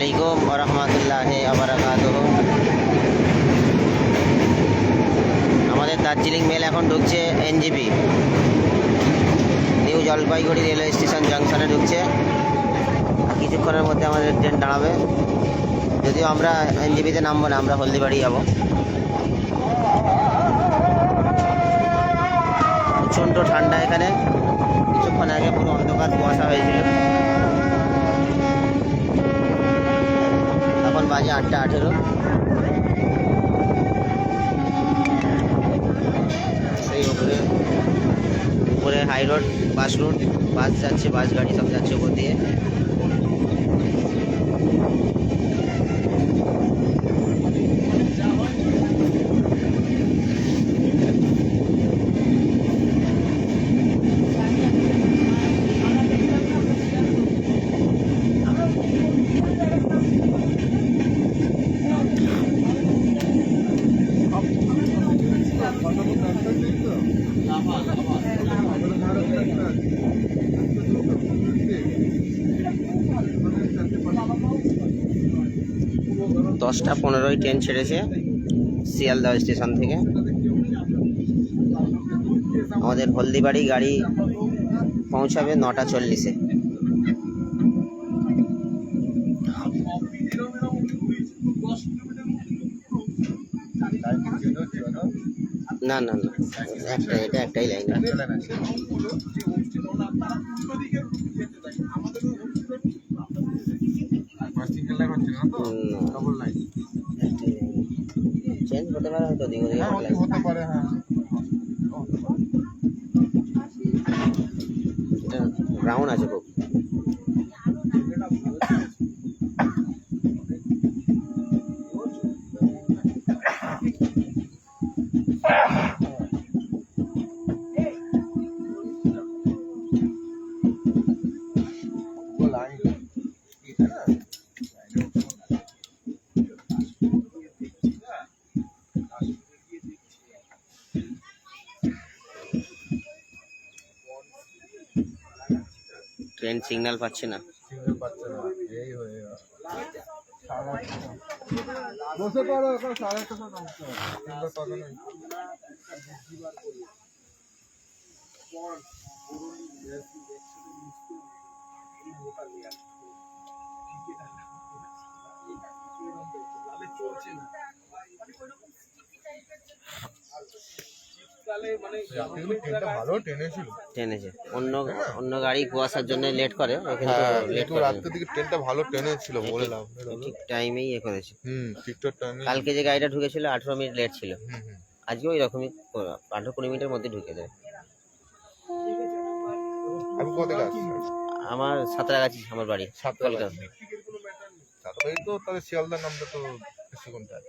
আলাইকুম ওয়া রাহমাতুল্লাহি ওয়া বারাকাতুহু। আমাদের দার্জিলিং মেল এখন ঢুকছে NJP, new Jalpaiguri railway station জাংশনে ঢুকছে। কিছুক্ষণের মধ্যে আমাদের ট্রেন দাঁড়াবে। যদিও আমরা এনজিপিতে নামবো না, আমরা হলদিবাড়ি যাব। প্রচণ্ড ঠান্ডা এখানে। কিছুক্ষণ আগে পুরো অন্ধকার কুয়াশা হয়েছিল। এখন বাজে 8:18। সেই উপরে হাই রোড, বাস রুট, বাস যাচ্ছে, বাস গাড়ি সব যাচ্ছে উপর দিয়ে। দশটা 15 ট্রেন ছেড়েছে শিয়ালদহ স্টেশন থেকে। আমাদের হলদিবাড়ি গাড়ি পৌঁছাবে 9:40-এ। না না না, এটা একটাই লাইন। চেঞ্জ হতে পারে হয়তো, দিকে হতে পারে। হ্যাঁ, এটা গ্রাউন্ড আছে খুব। ট্রেন সিগন্যাল পাচ্ছে না। বসে পড়ো, এখন 8:30 ভালো টেনেছে। অন্য গাড়ি কুয়াশার জন্য লেট করে, কিন্তু রাত্রের দিকে ট্রেনটা ভালো টেনেছিল বলে লাভ নেই। ঠিক টাইমেই এ করেছে। ঠিকঠাক টাইমে। কালকে যে গাড়িটা ঢুকেছিল 18 মিনিট লেট ছিল, আজকে ওই রকমই 18-20 মিনিটের মধ্যে ঢুকে দেবে। আমি কোথা থেকে আসছি? আমার সাঁতরাগাছি, আমার বাড়ি কলকাতা। সাঁতরাগাছি তো তাহলে শিয়ালদার নামটা তো বেশিক্ষণ যায়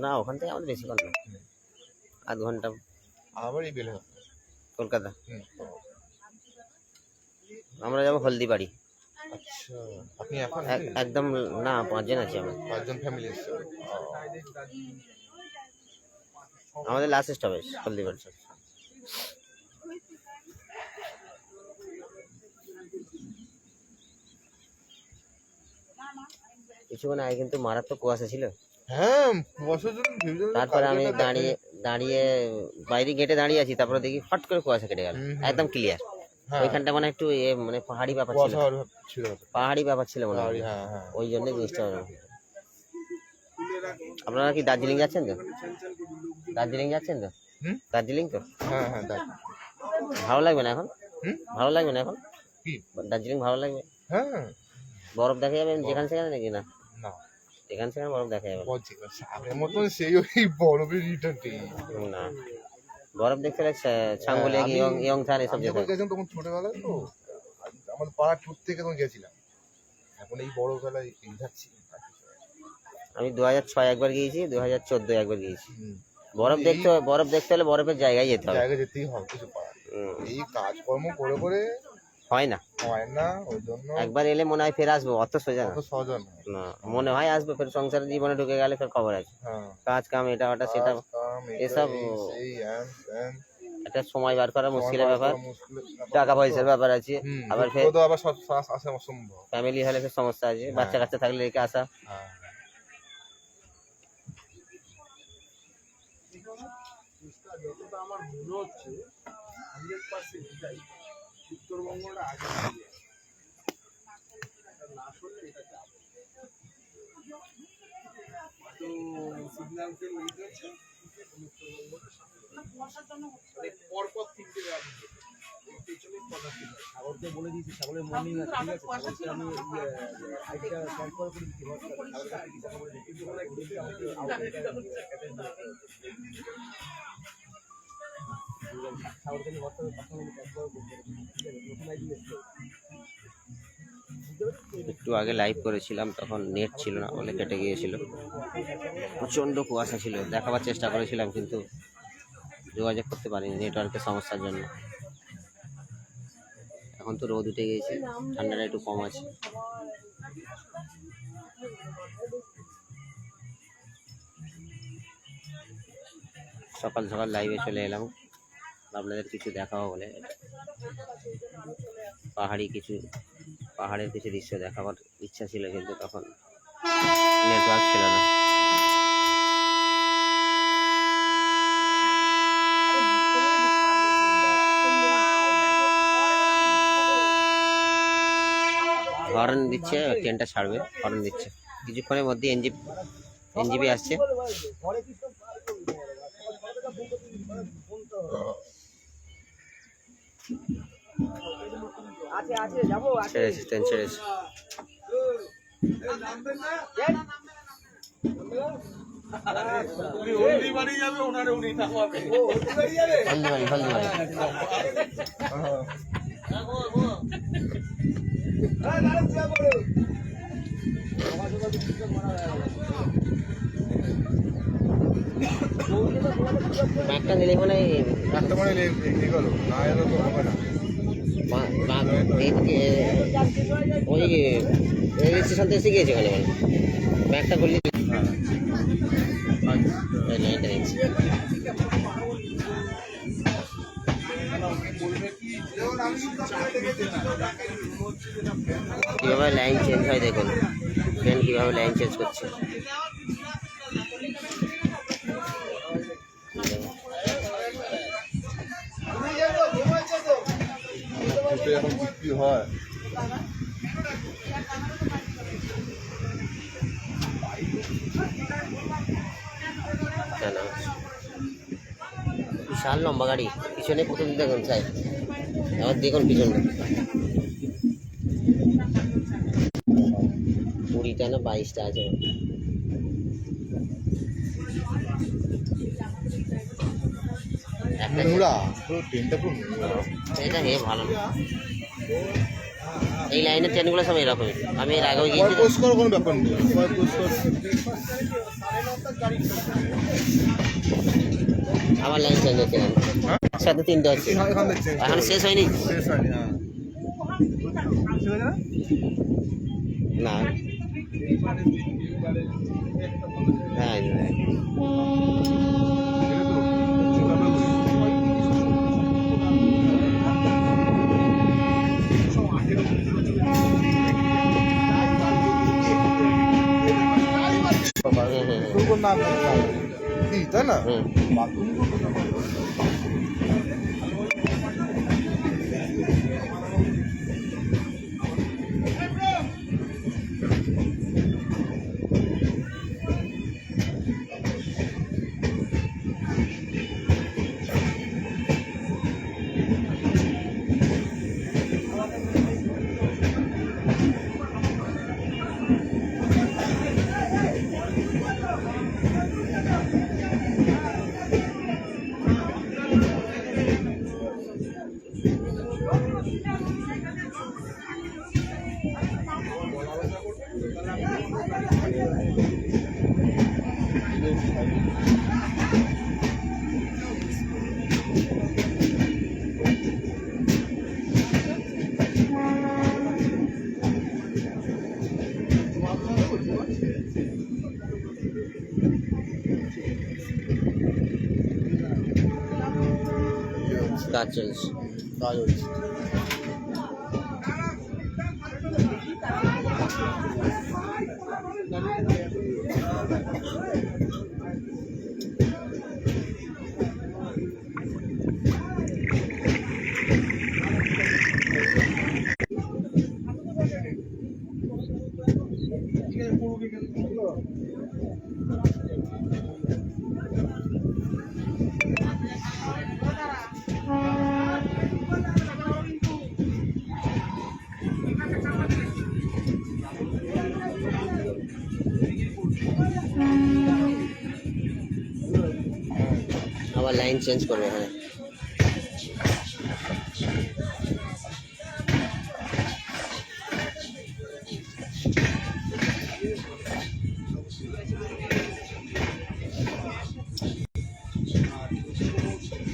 না, ওখান থেকে আমাদের বেশিক্ষণ না, আধ ঘন্টা। আমার এই বেলে কলকাতা আমরা যাবো হলদিবাড়ি। আচ্ছা, আপনি এখন একদম না, 5 জন আছি আমরা। 5 জন ফ্যামিলি এসছে। আমাদের লাস্ট স্টপেজ হলদিবাড়ি। কিছুক্ষণ আগে কিন্তু মারাত্মক কুয়াশা ছিল। হ্যাঁ, কুয়াশা। তারপরে আমি দাঁড়িয়ে বাইরে গেটে দাঁড়িয়ে আছি, তারপরে দেখি ফট করে কুয়াশা কেটে গেল, একদম ক্লিয়ার। ওইখানটা মানে একটু মানে পাহাড়ি ব্যাপার ছিল, পাহাড়ি ব্যাপার ছিল মনে হয়। ওই জন্য জিনিসটা। আপনারা কি দার্জিলিং যাচ্ছেন তো? দার্জিলিং তো ভালো লাগবে না এখন? ভালো লাগবে না এখন? দার্জিলিং ভালো লাগবে? হ্যাঁ, বরফ দেখা যাবে যেখানে সেখানে নাকি? না, যেখানে সেখানে বরফ দেখা যাবে না। বরফ দেখতে লাগছে ছাঙ্গুলি, ইয়ংথান এসব তখন ছোটবেলায় তো আমাদের পাড়ার ট্যুর থেকে তখন গেছিলাম। এখন এই বড় বেলায় যাচ্ছি। আমি 2006 একবার গিয়েছি, 2014 একবার গিয়েছি। বরফ দেখতে হলে বরফের জায়গায় যেতে হবে। যেতেই হবে, কিছু এই কাজকর্ম করে করে হয় না। ওই জন্য একবার এলে মনে হয় ফের আসবো, অত সোজা না। মনে হয় আসবো, ফের সংসারের জীবনে ঢুকে গেলে ফের খবর আছে। কাজ কাম এটা ওটা সেটা এসব একটা সময় বার করা মুশকিলের ব্যাপার, টাকা পয়সার ব্যাপার আছে, আবার ফের আবার সব আসা অসম্ভব, ফ্যামিলি হলে ফের সমস্যা আছে, বাচ্চা কাচ্চা থাকলে রেখে আসা। যতটা আমার মনে হচ্ছে 100% এটাই উত্তরবঙ্গটা আগে না শুনলে এটা যাবে তো সিগন্যাল ফেল হয়ে গেছে পরপর 3টে রাত পেছনে কথা ছিল সাগরকে বলে দিয়েছি, সাগরের মর্নিং আছে, ঠিক আছে, সাগরকে আমি আইডিটা ট্রান্সফার করে দিচ্ছি, সাগরের কাছে কিছু করে দেখি কিন্তু বলে দিচ্ছি আমাকে আউটলেটটা সাগরকে নিয়ে হোয়াটসঅ্যাপে কথা বলে ট্রান্সফার করতে হবে, ঠিক আছে, নতুন আইডি এসছে। একটু আগে লাইভ করেছিলাম, তখন নেট ছিল না বলে কেটে গিয়েছিল, প্রচণ্ড কুয়াশা ছিল, দেখাবার চেষ্টা করেছিলাম কিন্তু যোগাযোগ করতে পারিনি নেটওয়ার্কের সমস্যার জন্য। এখন তো রোদ উঠে গিয়েছে, ঠান্ডাটা একটু কম আছে। সকাল সকাল লাইভে চলে এলাম আপনাদের কিছু দেখাবো বলে, পাহাড়ের কিছু দৃশ্য দেখাবার ইচ্ছা ছিল কিন্তু তখন নেটওয়ার্ক ছিল না। হর্ন দিচ্ছে, ট্রেনটা ছাড়বে, হর্ন দিচ্ছে, কিছুক্ষণের মধ্যে এনজিবি আসছে। ছেড়েছে, ট্রেন ছেড়েছে। হলদিবাড়ি ব্যাগটা নিলে মানে ওই রেল স্টেশন থেকে এসে গিয়েছে ওখানে, মানে ব্যাগটা করলে কিভাবে লাইন চেঞ্জ হয় দেখুন, ট্রেন কিভাবে লাইন চেঞ্জ করছে। এখন বিক্রি হয় বিশাল লম্বা গাড়ি, পিছনে প্রথম দেখুন চাই, আবার দেখুন পিছনটা 20টা না 22টা আছে। এটা হে ভালো, এই লাইনের ট্রেনগুলো সব এরকমই, আমি এর আগেও গিয়েছি। কোনো ব্যাপার নেই, আমার লাইন চেঞ্জ হচ্ছে না, সাথে 3টে হচ্ছে, এখন শেষ হয়নি না। হ্যাঁ তাই না কাজ চলছে। কাজ হচ্ছে। আবার লাইন চেঞ্জ করবে এখানে।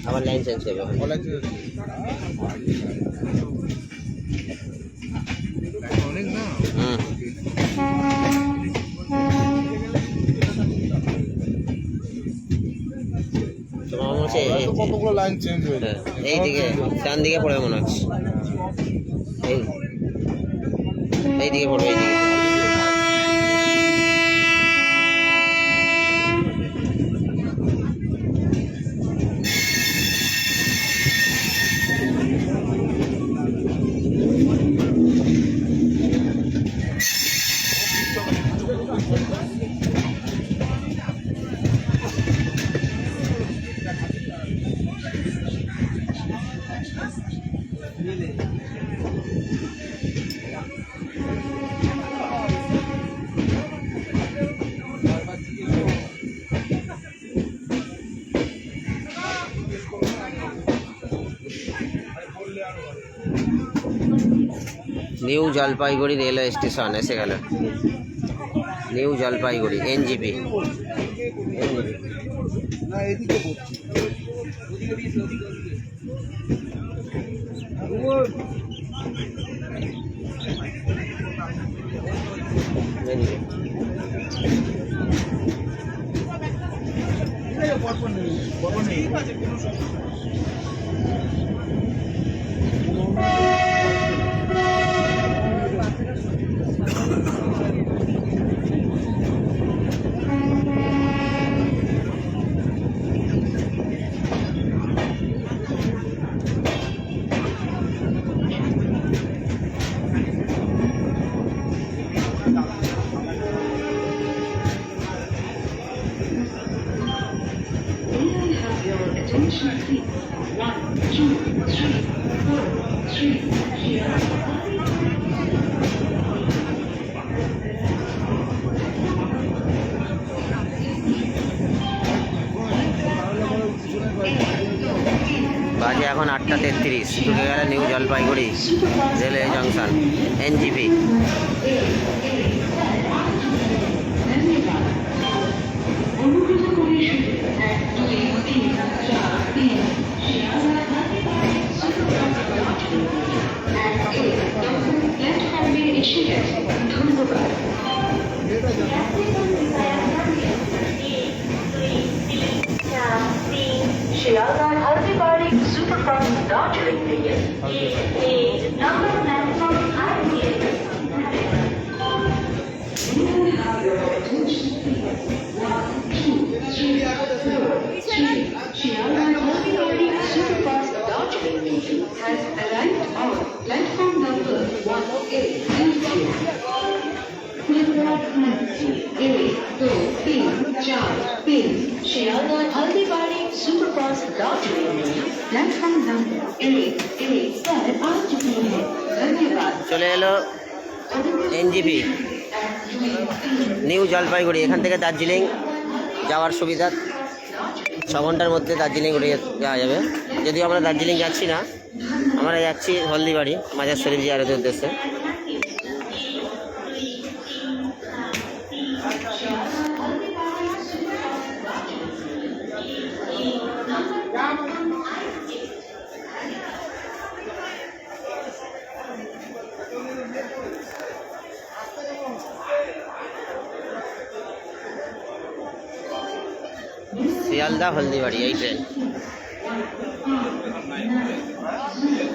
আবার লাইন চেঞ্জ করবে এখানে। অনেক না তোমার মনে হচ্ছে কতগুলো লাইন চেঞ্জ হয়ে যায়। এইদিকে ডান দিকে পড়বে মনে হচ্ছে, এইদিকে পড়বে, এইদিকে। নিউ জলপাইগুড়ি রেলওয়ে স্টেশন এসে গেল। New Jalpaiguri NJP. না এদিকে পড়ছি। বাজে এখন 8:33, ঢুকে গেল new Jalpaiguri railway junction NJP. Shialda Haldibarri Superfast Darjeeling Mail. Number platform Shialda Haldibarri Superfast Darjeeling Mail has arrived on platform number 1A. Shialda Haldibarri Superfast Darjeeling Mail platform number 1 पर आ चुकी है। धन्यवाद। চলে এলো এনজিপি নিউ জলপাইগুড়ি। এখান থেকে দার্জিলিং যাওয়ার সুবিধা, 6 ঘন্টার মধ্যে দার্জিলিং উঠে যাওয়া যাবে। যদিও আমরা দার্জিলিং যাচ্ছি না, আমরা যাচ্ছি হলদিবাড়ি মাজার শরীফ জিয়ারতের উদ্দেশ্যে। শিয়ালদা হলদিবাড়ি এই ট্রেন। 9, 8,